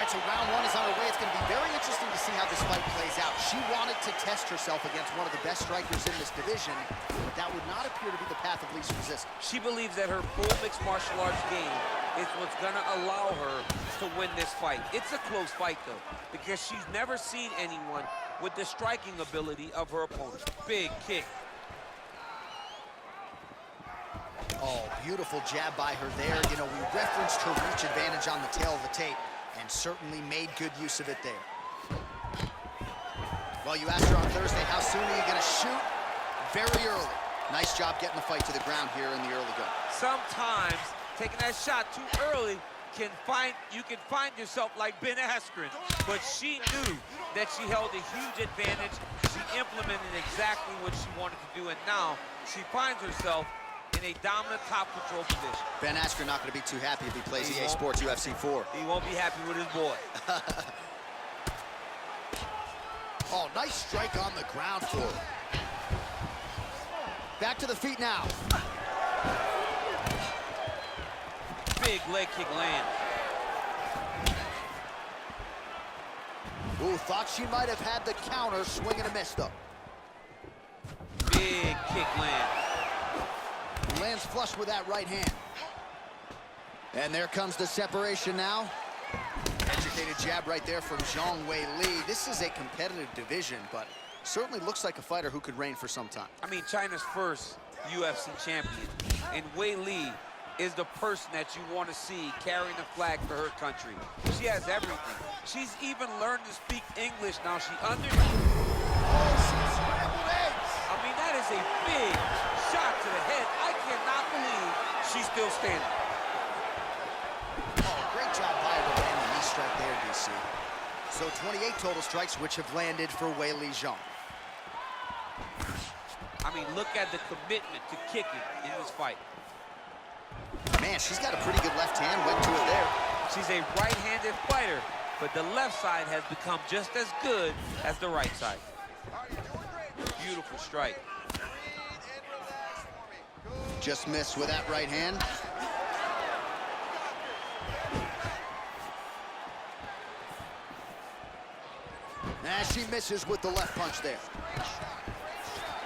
right, so round one is underway. It's going to be very interesting to see how this fight plays out. She wanted to test herself against one of the best strikers in this division, but that would not appear to be the path of least resistance. She believes that her full mixed martial arts game is what's going to allow her to win this fight. It's a close fight, though, because she's never seen anyone with the striking ability of her opponent. Big kick. Oh, beautiful jab by her there. You know, we referenced her reach advantage on the tail of the tape and certainly made good use of it there. Well, you asked her on Thursday, how soon are you going to shoot? Very early. Nice job getting the fight to the ground here in the early go. Sometimes taking that shot too early you can find yourself like Ben Askren, but she knew that she held a huge advantage. She implemented exactly what she wanted to do, and now she finds herself in a dominant top control position. Ben Askren not going to be too happy if he plays EA Sports UFC 4. He won't be happy with his boy. Oh, nice strike on the ground for her. Back to the feet now. Big leg kick land. Ooh, thought she might have had the counter, swing and a miss though. Big kick land. Lands flush with that right hand. And there comes the separation now. Educated jab right there from Zhang'weili. This is a competitive division, but certainly looks like a fighter who could reign for some time. I mean, China's first UFC champion. And Weili is the person that you want to see carrying the flag for her country. She has everything. She's even learned to speak English now. She understands. Oh, she's scrambled eggs. I mean, that is a big shot to the head. I cannot believe she's still standing. Oh, great job by her to land the knee strike there, DC. So 28 total strikes, which have landed for Weili Zhang. I mean, look at the commitment to kicking in this fight. Man, she's got a pretty good left hand, went to it there. She's a right-handed fighter, but the left side has become just as good as the right side. Beautiful strike. Just missed with that right hand. And she misses with the left punch there.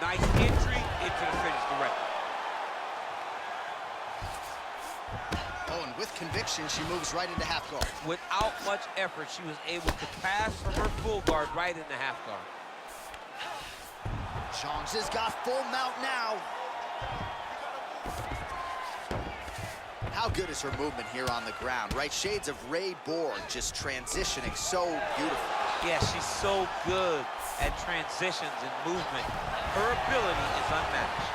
Nice entry into the finish direct. Oh, and with conviction, she moves right into half guard. Without much effort, she was able to pass from her full guard right into half guard. Zhang's has got full mount now. How good is her movement here on the ground, right? Shades of Ray Borg, just transitioning so beautiful. Yeah, she's so good at transitions and movement. Her ability is unmatched.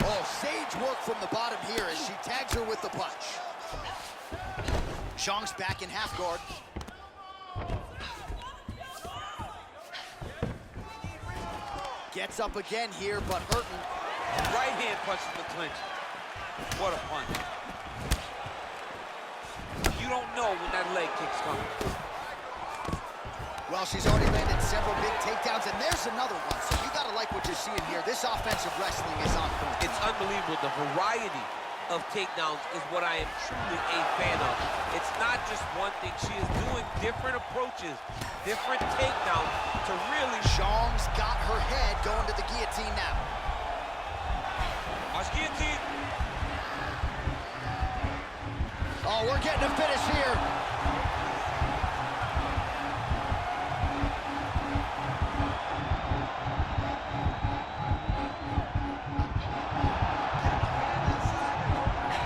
Oh, sage work from the bottom here as she tags her with the punch. Zhang's back in half guard. Gets up again here, but hurting. Right hand punches the clinch. What a punch. You don't know when that leg kick's coming. Well, she's already landed several big takedowns, and there's another one. So you gotta like what you're seeing here. This offensive wrestling is on point. It's unbelievable. The variety of takedowns is what I am truly a fan of. It's not just one thing. She is doing different approaches, different takedowns to really... Zhang's got her head going to the guillotine now. Watch guillotine. Oh, we're getting a finish here.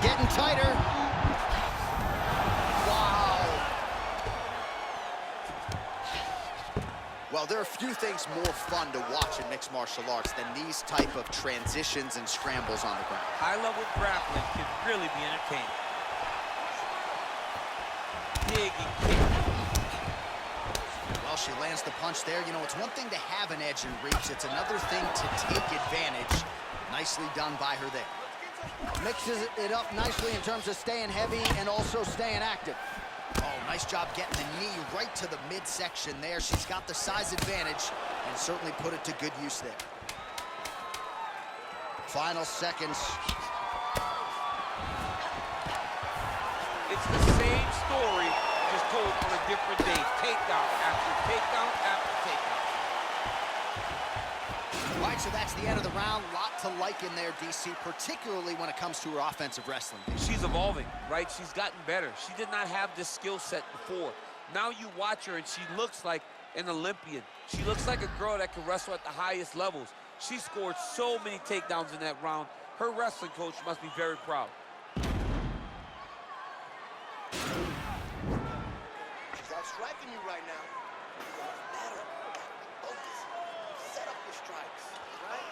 Getting tighter. Wow. Well, there are few things more fun to watch in mixed martial arts than these type of transitions and scrambles on the ground. High-level grappling can really be entertaining. Big and kick. Well, she lands the punch there. You know, it's one thing to have an edge and reach. It's another thing to take advantage. Nicely done by her there. Mixes it up nicely in terms of staying heavy and also staying active. Oh, nice job getting the knee right to the midsection there. She's got the size advantage and certainly put it to good use there. Final seconds. It's the same story, just told on a different day. Takedown after takedown after takedown. All right, so that's the end of the round. Lot to like in there, DC, particularly when it comes to her offensive wrestling. She's evolving, right? She's gotten better. She did not have this skill set before. Now you watch her and she looks like an Olympian. She looks like a girl that can wrestle at the highest levels. She scored so many takedowns in that round. Her wrestling coach must be very proud. She's outstriking you right now. Better. Focus. Set up your strikes, right?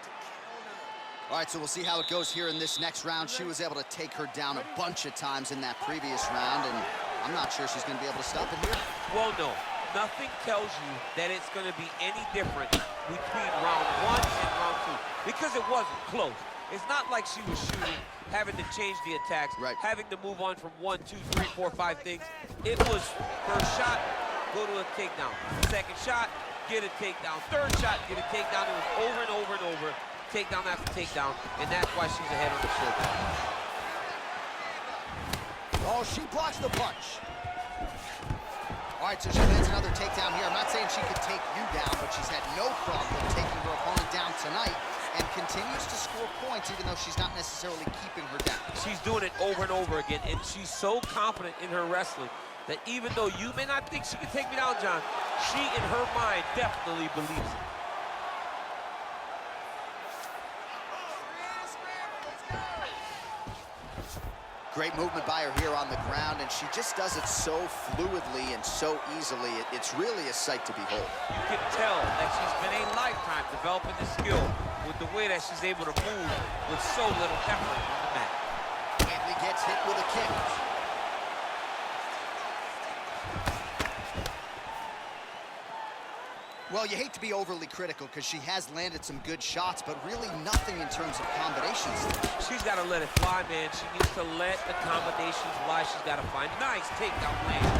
To counter. All right, so we'll see how it goes here in this next round. She was able to take her down a bunch of times in that previous round, and I'm not sure she's going to be able to stop it here. Well, no. Nothing tells you that it's going to be any different between round 1 and round 2, because it wasn't close. It's not like she was shooting, having to change the attacks, right, having to move on from 1, 2, 3, 4, 5 things. It was first shot, go to a takedown. Second shot, get a takedown. Third shot, get a takedown. It was over and over and over, takedown after takedown, and that's why she's ahead on the scorecard. Oh, she blocks the punch. All right, so she lands another takedown here. I'm not saying she could take you down, but she's had no problem taking her opponent down tonight and continues to score points even though she's not necessarily keeping her down. She's doing it over and over again, and she's so confident in her wrestling that even though you may not think she can take me down, John, she in her mind definitely believes it. Great movement by her here on the ground, and she just does it so fluidly and so easily. It's really a sight to behold. You can tell that she's been a lifetime developing the skill with the way that she's able to move with so little effort on the mat. Weili gets hit with a kick. Well, you hate to be overly critical because she has landed some good shots, but really nothing in terms of combinations. She's got to let it fly, man. She needs to let the combinations fly. She's got to find nice takedown land.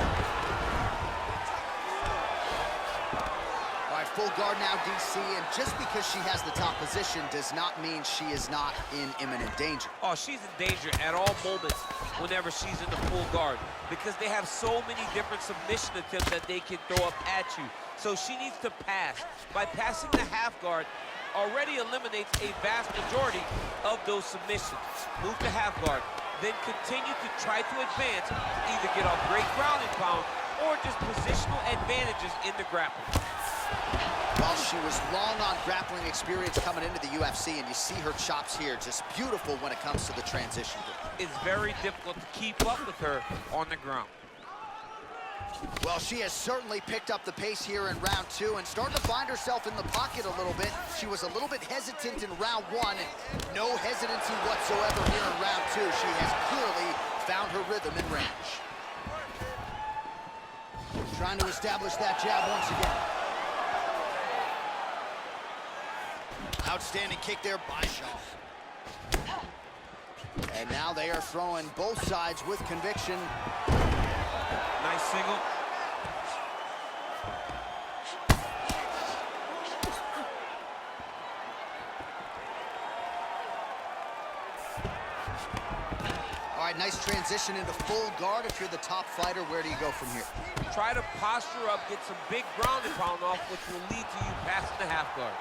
All right, full guard now, DC, and just because she has the top position does not mean she is not in imminent danger. Oh, she's in danger at all moments whenever she's in the full guard because they have so many different submission attempts that they can throw up at you. So she needs to pass. By passing the half guard, already eliminates a vast majority of those submissions. Move to half guard, then continue to try to advance, either get off great ground and pound, or just positional advantages in the grappling. Well, she was long on grappling experience coming into the UFC, and you see her chops here, just beautiful when it comes to the transition. It's very difficult to keep up with her on the ground. Well, she has certainly picked up the pace here in round 2 and starting to find herself in the pocket a little bit. She was a little bit hesitant in round 1, and no hesitancy whatsoever here in round 2. She has clearly found her rhythm in range. Trying to establish that jab once again. Outstanding kick there by Shaw. And now they are throwing both sides with conviction. Nice single. All right, nice transition into full guard. If you're the top fighter, where do you go from here? Try to posture up, get some big ground and pound off, which will lead to you passing the half guard.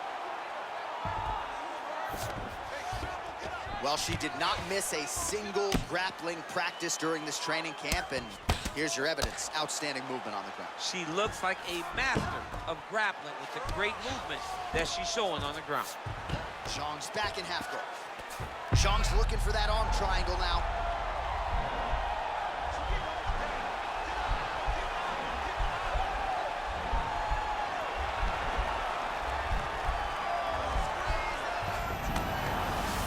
Well, she did not miss a single grappling practice during this training camp, and here's your evidence. Outstanding movement on the ground. She looks like a master of grappling with the great movement that she's showing on the ground. Zhang's back in half guard. Zhang's looking for that arm triangle now.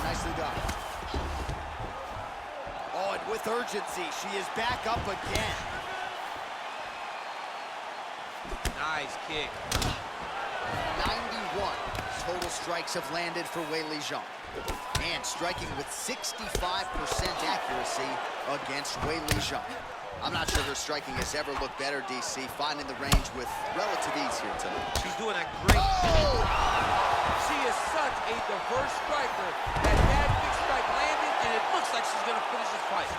Nicely done. Oh, and with urgency, she is back up again. Nice kick. 91 total strikes have landed for Weili Zhang. And striking with 65% accuracy against Weili Zhang. I'm not sure her striking has ever looked better, DC, finding the range with relative ease here tonight. She's doing a great job. She is such a diverse striker. That big strike landed, and it looks like she's going to finish this fight.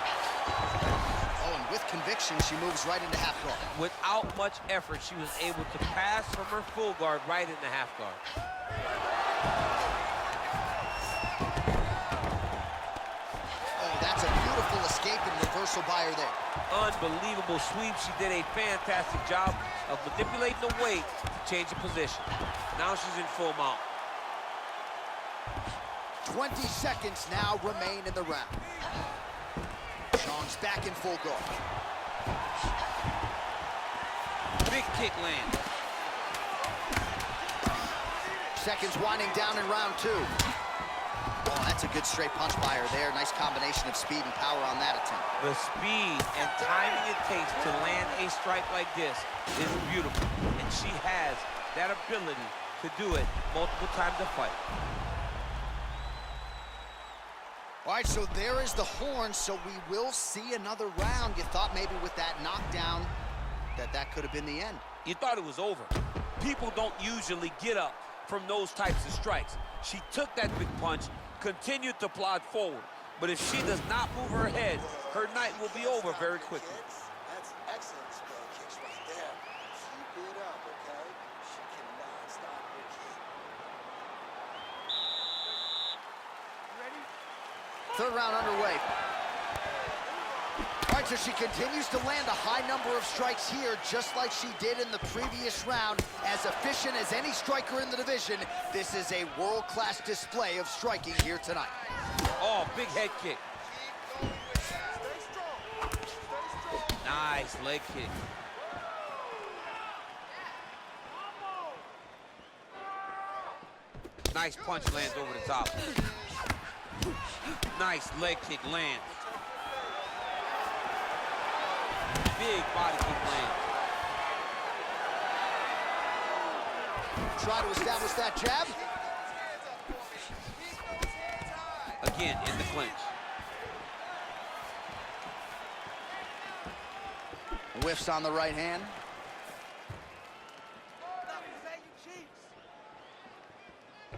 Oh, and with conviction, she moves right into half guard. Without much effort, she was able to pass from her full guard right into half guard. Oh, that's a beautiful escape and reversal by her there. Unbelievable sweep. She did a fantastic job of manipulating the weight to change the position. Now she's in full mount. 20 seconds now remain in the round. Zhang's back in full guard. Big kick lands. Seconds winding down in round 2. Oh, that's a good straight punch by her there. Nice combination of speed and power on that attempt. The speed and timing it takes to land a strike like this is beautiful. And she has that ability to do it multiple times a fight. All right, so there is the horn, so we will see another round. You thought maybe with that knockdown that could have been the end. You thought it was over. People don't usually get up from those types of strikes. She took that big punch, continued to plod forward. But if she does not move her head, her night will be over very quickly. That's excellent spell kicks right there. Keep it up, okay? She cannot stop her kick. Ready? Third round underway. All right, so she continues to land a high number of strikes here, just like she did in the previous round. As efficient as any striker in the division, this is a world-class display of striking here tonight. Oh, big head kick. Nice leg kick. Nice punch lands over the top. Nice leg kick lands. Big body kick lands. Try to establish that jab. Again, in the clinch. Whiffs on the right hand.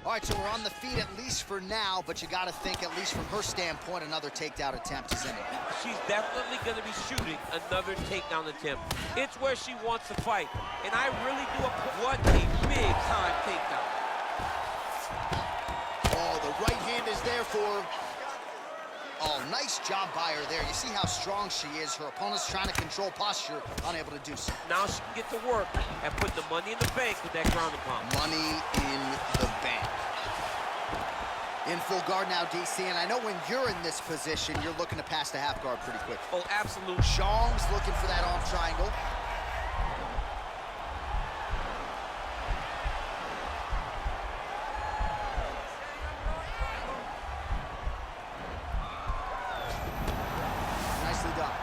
All right, so we're on the feet at least for now, but you got to think, at least from her standpoint, another takedown attempt is in it. She's definitely going to be shooting another takedown attempt. It's where she wants to fight, and I really do. What a big-time takedown. Oh, the right hand is there for her. Oh, nice job by her there. You see how strong she is. Her opponent's trying to control posture, unable to do so. Now she can get to work and put the money in the bank with that ground and pound. Money in the bank. In full guard now, DC, and I know when you're in this position, you're looking to pass the half guard pretty quick. Oh, absolutely. Zhang's looking for that arm triangle. Nicely done.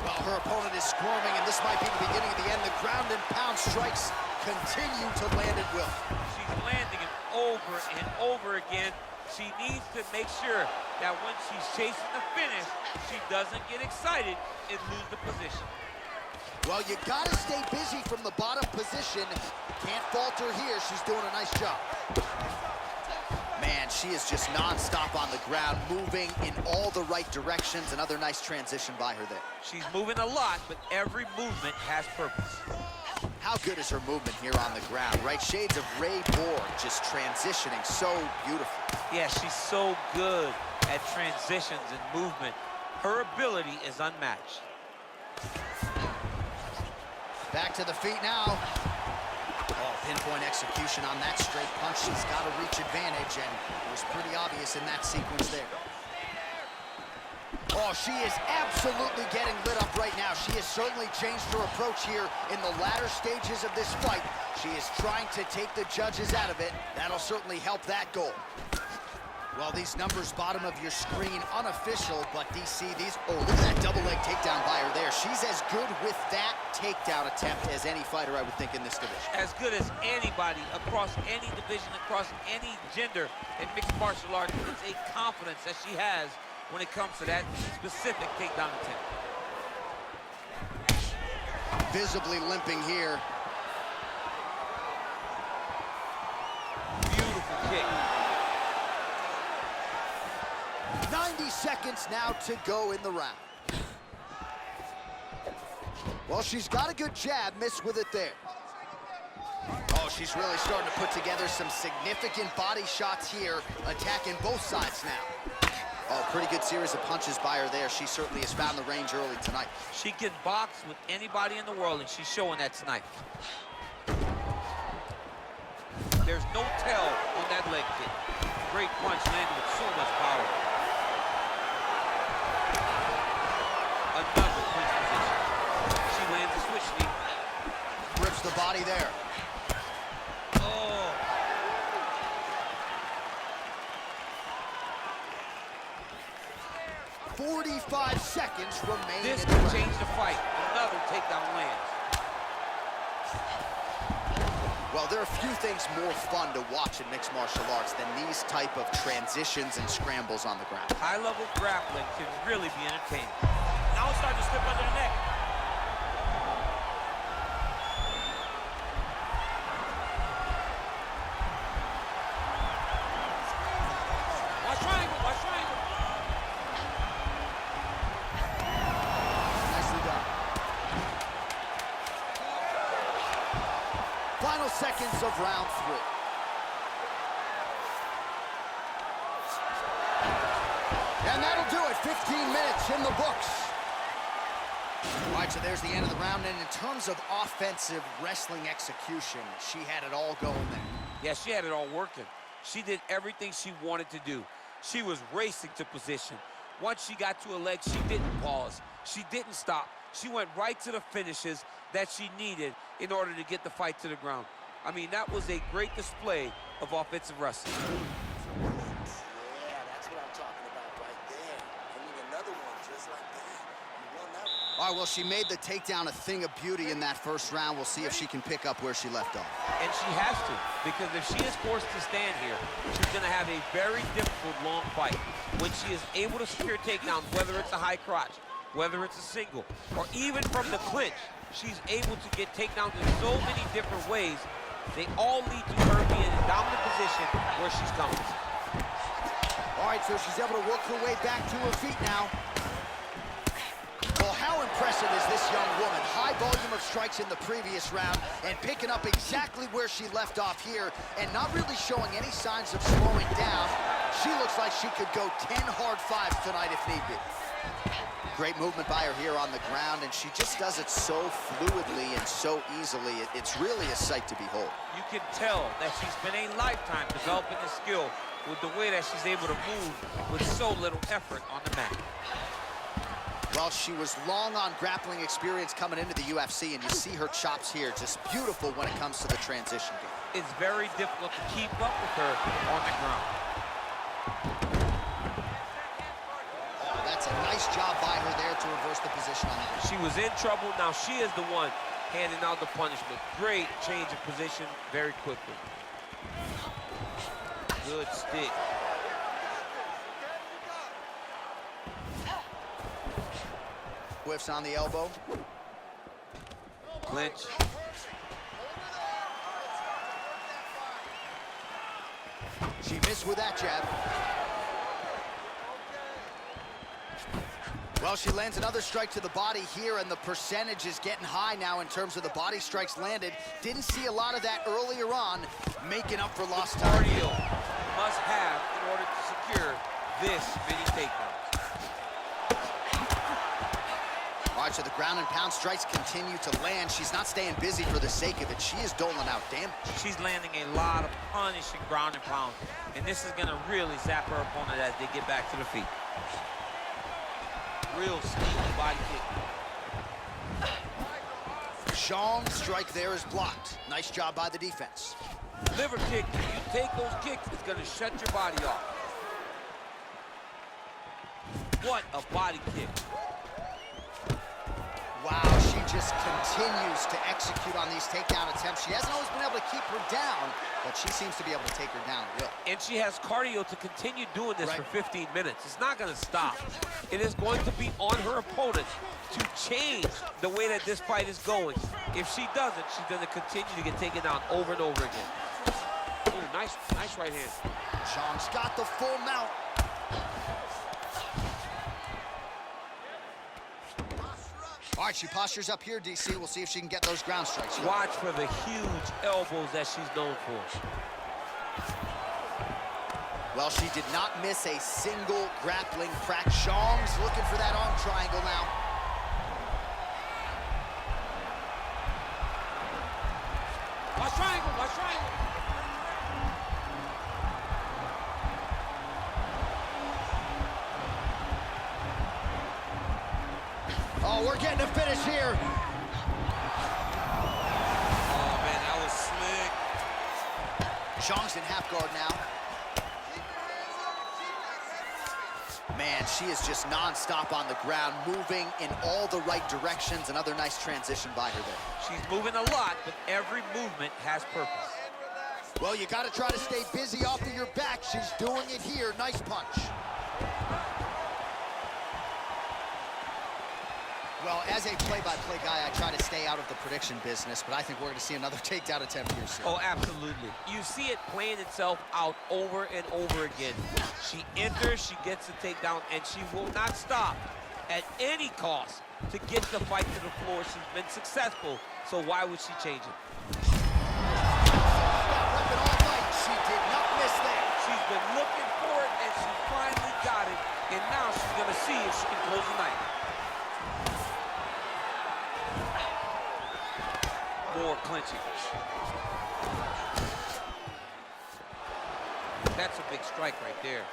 Well, her opponent is squirming, and this might be the beginning of the end. The ground and pound strikes continue to land at will. She's landing it over and over again. She needs to make sure that when she's chasing the finish, she doesn't get excited and lose the position. Well, you gotta stay busy from the bottom position. Can't falter here. She's doing a nice job. Man, she is just non-stop on the ground, moving in all the right directions. Another nice transition by her there. She's moving a lot, but every movement has purpose. How good is her movement here on the ground, right? Shades of Ray Borg, just transitioning so beautiful. Yeah, she's so good at transitions and movement. Her ability is unmatched. Back to the feet now. Oh, pinpoint execution on that straight punch. She's got a reach advantage, and it was pretty obvious in that sequence there. Oh, she is absolutely getting lit up right now. She has certainly changed her approach here in the latter stages of this fight. She is trying to take the judges out of it. That'll certainly help that goal. Well, these numbers, bottom of your screen, unofficial, but DC, oh, look at that double leg takedown by her there. She's as good with that takedown attempt as any fighter, I would think, in this division. As good as anybody across any division, across any gender in mixed martial arts. It's a confidence that she has when it comes to that specific takedown attempt. Visibly limping here. Beautiful kick. 90 seconds now to go in the round. Well, she's got a good jab, missed with it there. Oh, she's really starting to put together some significant body shots here, attacking both sides now. Oh, pretty good series of punches by her there. She certainly has found the range early tonight. She can box with anybody in the world, and she's showing that tonight. There's no tell on that leg kick. Great punch landed with so much power. Another clinch position. She lands a switch knee. Rips the body there. Oh. 45 seconds remaining. This in the can round. change the fight. Another takedown lands. Well, there are a few things more fun to watch in mixed martial arts than these type of transitions and scrambles on the ground. High-level grappling can really be entertaining. Now it's starting to slip under the neck. Watch triangle, watch triangle. Nicely done. Final seconds of round 3. And that'll do it. 15 minutes in the books. All right, so there's the end of the round. And in terms of offensive wrestling execution, she had it all going there. Yeah, she had it all working. She did everything she wanted to do. She was racing to position. Once she got to her leg, she didn't pause. She didn't stop. She went right to the finishes that she needed in order to get the fight to the ground. I mean, that was a great display of offensive wrestling. Yeah, that's what I'm talking about right there. I need another one just like that. You won that one. All right, well, she made the takedown a thing of beauty in that first round. We'll see if she can pick up where she left off. And she has to, because if she is forced to stand here, she's going to have a very difficult, long fight. When she is able to secure takedowns, whether it's a high crotch, whether it's a single, or even from the clinch, she's able to get takedowns in so many different ways. They all lead to her being in a dominant position where she's coming. All right, so she's able to work her way back to her feet now. Well, how impressive is this young woman? High volume of strikes in the previous round and picking up exactly where she left off here and not really showing any signs of slowing down. She looks like she could go 10 hard fives tonight if need be. Great movement by her here on the ground, and she just does it so fluidly and so easily. It's really a sight to behold. You can tell that she's been a lifetime developing the skill with the way that she's able to move with so little effort on the mat. Well, she was long on grappling experience coming into the UFC, and you see her chops here, just beautiful when it comes to the transition game. It's very difficult to keep up with her on the ground. Oh, that's a nice job by her there to reverse the position on that. She was in trouble. Now she is the one handing out the punishment. Great change of position very quickly. Good stick. Whiffs on the elbow. Clinch. She missed with that jab. Well, she lands another strike to the body here, and the percentage is getting high now in terms of the body strikes landed. Didn't see a lot of that earlier on, making up for lost time. Cardio must have in order to secure this many takedowns. All right, so the ground and pound strikes continue to land. She's not staying busy for the sake of it. She is doling out damage. She's landing a lot of punishing ground and pound, and this is gonna really zap her opponent as they get back to the feet. Real sneaky body kick. Zhang's strike there is blocked. Nice job by the defense. Liver kick, if you take those kicks, it's gonna shut your body off. What a body kick. Wow, she just continues to execute on these takedown attempts. She hasn't always been able to keep her down, but she seems to be able to take her down at will. And she has cardio to continue doing this for 15 minutes. It's not gonna stop. It is going to be on her opponent to change the way that this fight is going. If she doesn't, she's gonna continue to get taken down over and over again. Ooh, nice right hand. Zhang's got the full mount. All right, she postures up here, DC. We'll see if she can get those ground strikes. Watch for the huge elbows that she's known for. Well, she did not miss a single grappling crack. Zhang's looking for that arm triangle now. Watch triangle, watch triangle. Oh, we're getting a finish here. Oh, man, that was slick. Zhang's in half guard now. Man, she is just non-stop on the ground, moving in all the right directions. Another nice transition by her there. She's moving a lot, but every movement has purpose. Well, you got to try to stay busy off of your back. She's doing it here. Nice punch. Well, as a play-by-play guy, I try to stay out of the prediction business, but I think we're going to see another takedown attempt here soon. Oh, absolutely. You see it playing itself out over and over again. She enters, she gets the takedown, and she will not stop at any cost to get the fight to the floor. She's been successful, so why would she change it? She did not miss that. She's been looking for it, and she finally got it, and now she's going to see if she can close the night. More clinching. That's a big strike right there.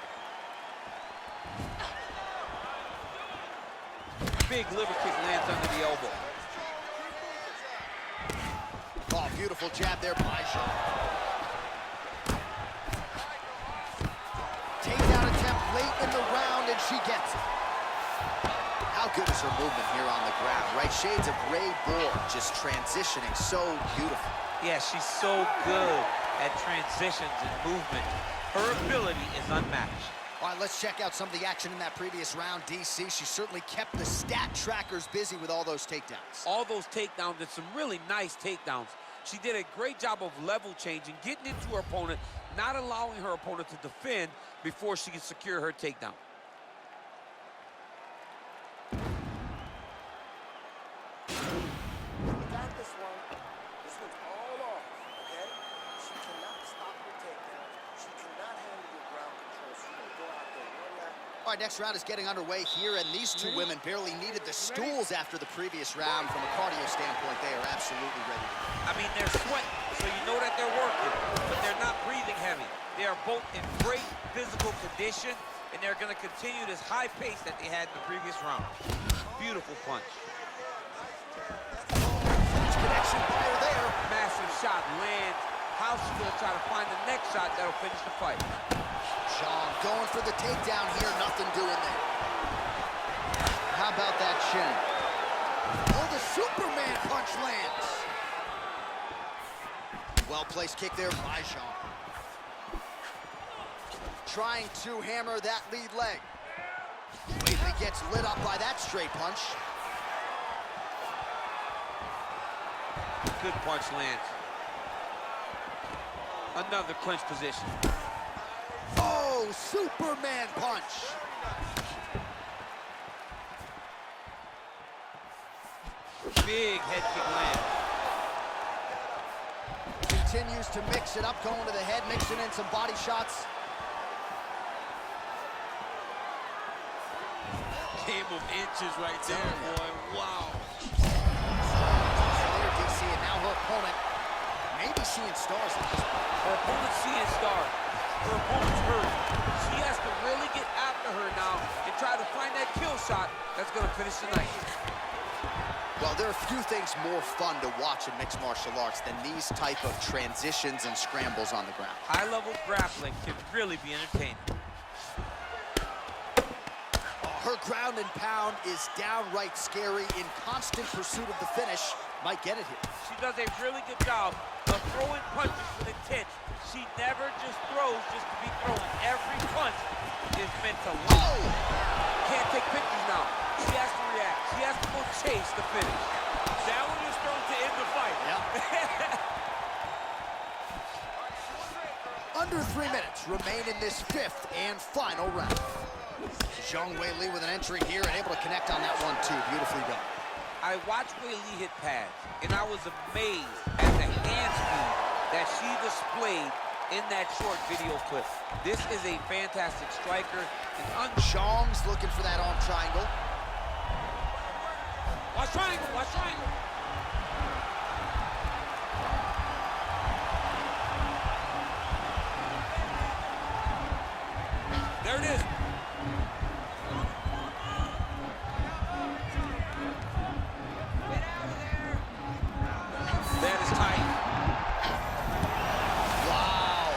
Big liver kick lands under the elbow. Oh, beautiful jab there by Zhang. Takedown attempt late in the round, and she gets it. How good is her movement here on the ground, right? Shades of gray bull, just transitioning so beautiful. Yeah, she's so good at transitions and movement. Her ability is unmatched. All right, let's check out some of the action in that previous round, DC. She certainly kept the stat trackers busy with all those takedowns. All those takedowns and some really nice takedowns. She did a great job of level changing, getting into her opponent, not allowing her opponent to defend before she can secure her takedown. All right, next round is getting underway here, and these two women barely needed the stools after the previous round. From a cardio standpoint, they are absolutely ready to go. I mean, they're sweating, so you know that they're working, but they're not breathing heavy. They are both in great physical condition, and they're going to continue this high pace that they had in the previous round. Beautiful punch. Huge connection by her there. Massive shot lands. How's she going to try to find the next shot that'll finish the fight? Zhang going for the takedown here, nothing doing there. How about that chin? Oh, the Superman punch lands. Well-placed kick there by Zhang. Trying to hammer that lead leg. Weili gets lit up by that straight punch. Good punch lands. Another clinch position. Oh, Superman punch. Big head kick land. Continues to mix it up, going to the head, mixing in some body shots. Game of inches right there, boy. Wow. Earlier, DC, and now her opponent maybe seeing stars at this point. Her opponent's seeing stars. Her opponent's hurt. She has to really get after her now and try to find that kill shot that's going to finish the night. Well, there are few things more fun to watch in mixed martial arts than these type of transitions and scrambles on the ground. High-level grappling can really be entertaining. Her ground and pound is downright scary, in constant pursuit of the finish. Might get it here. She does a really good job of throwing punches with intent. She never just throws just to be throwing. Every punch is meant to land. Oh! Can't take pictures now. She has to react. She has to go chase the finish. That one is thrown to end the fight. Yep. Under 3 minutes remain in this fifth and final round. Zhang'weili with an entry here and able to connect on that one too. Beautifully done. I watched Weili hit pads, and I was amazed at the hand speed that she displayed in that short video clip. This is a fantastic striker. Zhang's looking for that arm triangle. Watch triangle, watch triangle. There it is. Get out of there. That is tight. Wow.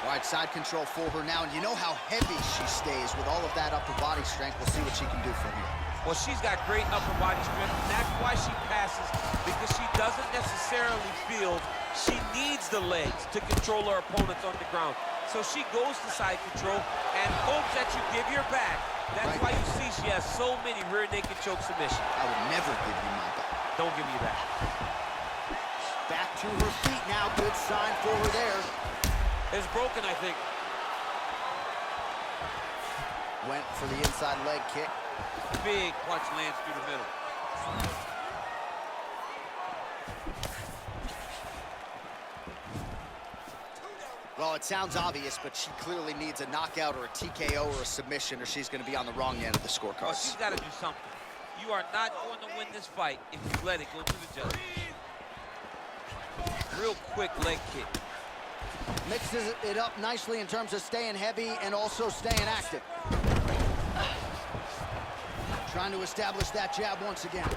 All right, side control for her now. And you know how heavy she stays with all of that upper body strength. We'll see what she can do from here. Well, she's got great upper body strength, and that's why she passes, because she doesn't necessarily feel she needs the legs to control her opponents on the ground. So she goes to side control and hopes that you give your back. That's why you see she has so many rear naked choke submissions. I would never give you my back. Don't give me that. Back to her feet now. Good sign for her there. It's broken, I think. Went for the inside leg kick. Big punch lands through the middle. Well, it sounds obvious, but she clearly needs a knockout or a TKO or a submission, or she's going to be on the wrong end of the scorecard. Well, she's got to do something. You are not going to win this fight if you let it go to the judges. Real quick leg kick. Mixes it up nicely in terms of staying heavy and also staying active. Trying to establish that jab once again.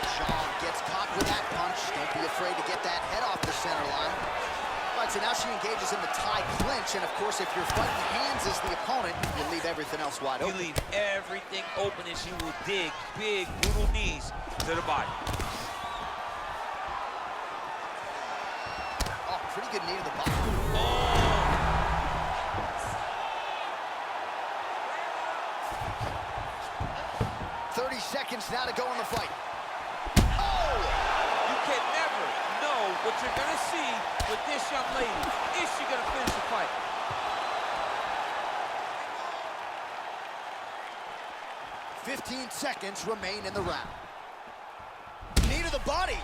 Zhang gets caught with that punch. Don't be afraid to get that head off the center line. All right, so now she engages in the tie clinch, and of course, if you're fighting hands as the opponent, you leave everything else wide open. You leave everything open, and she will dig big, brutal knees to the body. Oh, pretty good knee to the body. Oh! 30 seconds now to go in the fight. Oh! You can never know what you're going to see with this young lady. Is she going to finish the fight? "15 seconds remain in the round. Knee to the body.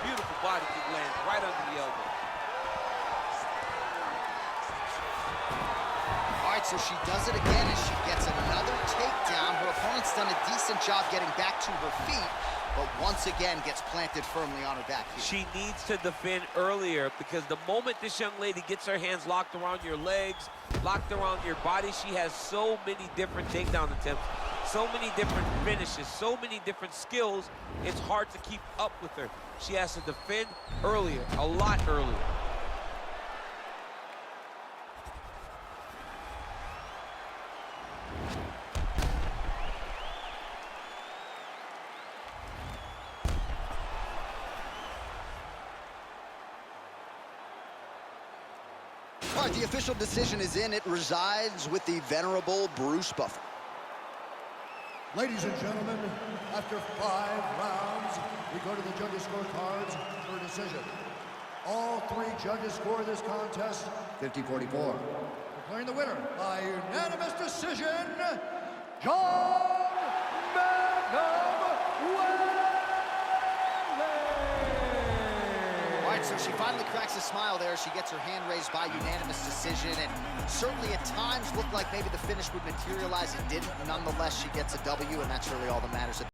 Beautiful body kick lands right under the elbow. All right, so she does it again as she gets another takedown. Her opponent's done a decent job getting back to her feet, but once again gets planted firmly on her back heel. She needs to defend earlier, because the moment this young lady gets her hands locked around your legs, locked around your body, she has so many different takedown attempts, so many different finishes, so many different skills, it's hard to keep up with her. She has to defend earlier, a lot earlier. All right, the official decision is in. It resides with the venerable Bruce Buffer. Ladies and gentlemen, after 5 rounds, we go to the judges' scorecards for a decision. All 3 judges score this contest 50-44. Declaring the winner by unanimous decision, Zhang'weili. All right, so she finally cracks a smile there. She gets her hand raised by unanimous decision, and certainly at times looked like maybe the finish would materialize. It didn't. Nonetheless, she gets a W, and that's really all that matters.